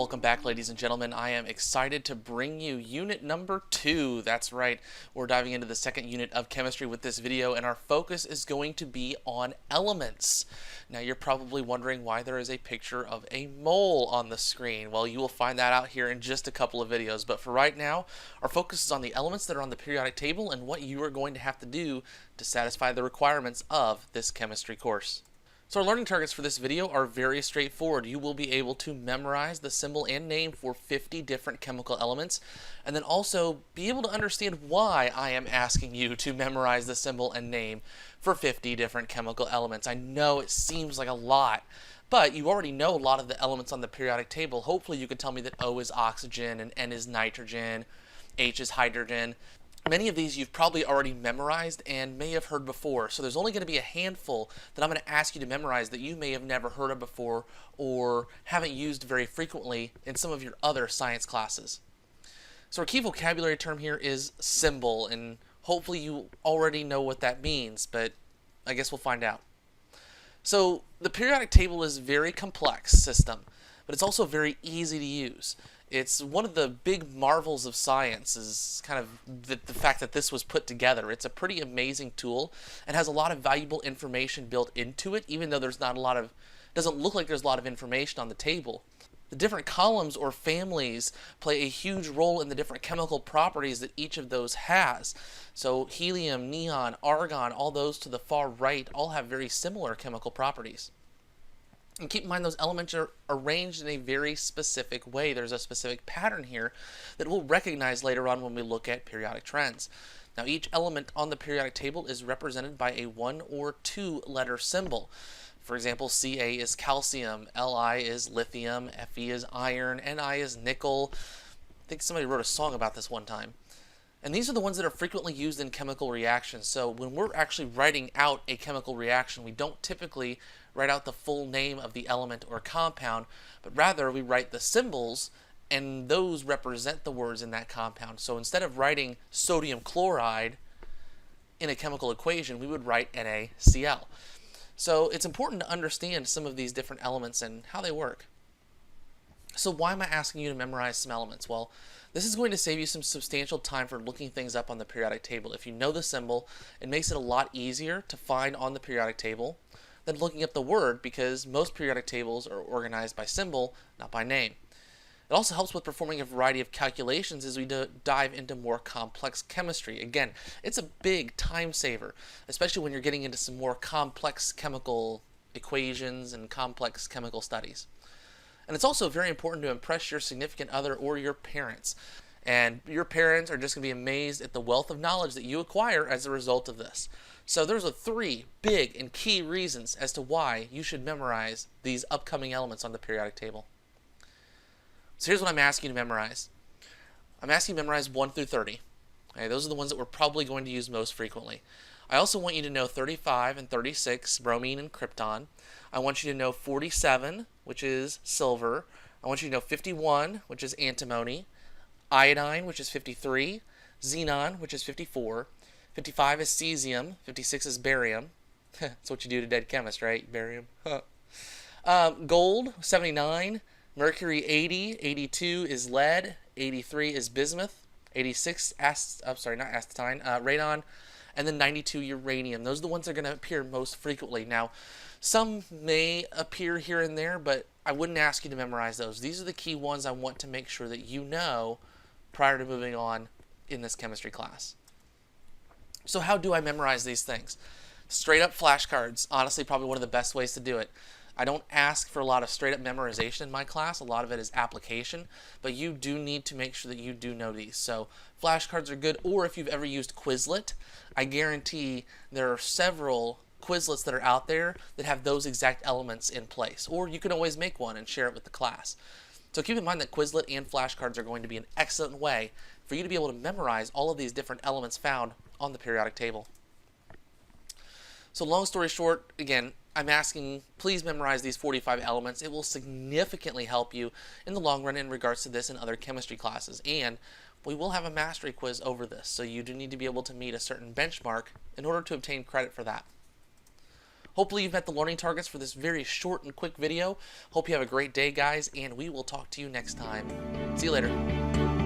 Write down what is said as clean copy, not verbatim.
Welcome back, ladies and gentlemen. I am excited to bring you unit number 2. That's right, we're diving into the second unit of chemistry with this video, and our focus is going to be on elements. Now, you're probably wondering why there is a picture of a mole on the screen. Well, you will find that out here in just a couple of videos, but for right now, our focus is on the elements that are on the periodic table and what you are going to have to do to satisfy the requirements of this chemistry course. So our learning targets for this video are very straightforward. You will be able to memorize the symbol and name for 50 different chemical elements, and then also be able to understand why I am asking you to memorize the symbol and name for 50 different chemical elements. I know it seems like a lot, but you already know a lot of the elements on the periodic table. Hopefully you can tell me that O is oxygen and N is nitrogen, H is hydrogen. Many of these you've probably already memorized and may have heard before, so there's only going to be a handful that I'm going to ask you to memorize that you may have never heard of before or haven't used very frequently in some of your other science classes. So our key vocabulary term here is symbol, and hopefully you already know what that means, but I guess we'll find out. So the periodic table is a very complex system, but it's also very easy to use. It's one of the big marvels of science is kind of the fact that this was put together. It's a pretty amazing tool and has a lot of valuable information built into it, even though there's not a lot of, doesn't look like there's a lot of information on the table. The different columns or families play a huge role in the different chemical properties that each of those has. So helium, neon, argon, all those to the far right all have very similar chemical properties. And keep in mind those elements are arranged in a very specific way. There's a specific pattern here that we'll recognize later on when we look at periodic trends. Now each element on the periodic table is represented by a 1 or 2 letter symbol. For example, Ca is calcium, Li is lithium, Fe is iron, Ni is nickel. I think somebody wrote a song about this one time. And these are the ones that are frequently used in chemical reactions. So when we're actually writing out a chemical reaction, we don't typically write out the full name of the element or compound, but rather we write the symbols, and those represent the words in that compound. So instead of writing sodium chloride in a chemical equation, we would write NaCl. So it's important to understand some of these different elements and how they work. So why am I asking you to memorize some elements? Well, this is going to save you some substantial time for looking things up on the periodic table. If you know the symbol, it makes it a lot easier to find on the periodic table than looking up the word, because most periodic tables are organized by symbol, not by name. It also helps with performing a variety of calculations as we dive into more complex chemistry. Again, it's a big time saver, especially when you're getting into some more complex chemical equations and complex chemical studies. And it's also very important to impress your significant other or your parents. And your parents are just going to be amazed at the wealth of knowledge that you acquire as a result of this. So there's 3 big and key reasons as to why you should memorize these upcoming elements on the periodic table. So here's what I'm asking you to memorize. I'm asking you to memorize 1 through 30. Okay, those are the ones that we're probably going to use most frequently. I also want you to know 35 and 36, bromine and krypton. I want you to know 47, which is silver. I want you to know 51, which is antimony. Iodine, which is 53. Xenon, which is 54. 55 is cesium. 56 is barium. That's what you do to dead chemists, right? Barium. Gold, 79. Mercury, 80. 82 is lead. 83 is bismuth. 86, radon. And then 92, uranium. Those are the ones that are going to appear most frequently. Now, some may appear here and there, but I wouldn't ask you to memorize those. These are the key ones I want to make sure that you know prior to moving on in this chemistry class. So how do I memorize these things? Straight up flashcards. Honestly, probably one of the best ways to do it. I don't ask for a lot of straight up memorization in my class. A lot of it is application, but you do need to make sure that you do know these. So flashcards are good, or if you've ever used Quizlet, I guarantee there are several Quizlets that are out there that have those exact elements in place. Or you can always make one and share it with the class. So keep in mind that Quizlet and flashcards are going to be an excellent way for you to be able to memorize all of these different elements found on the periodic table. So long story short, again, I'm asking, please memorize these 45 elements. It will significantly help you in the long run in regards to this and other chemistry classes. And we will have a mastery quiz over this, so you do need to be able to meet a certain benchmark in order to obtain credit for that. Hopefully you've met the learning targets for this very short and quick video. Hope you have a great day, guys, and we will talk to you next time. See you later.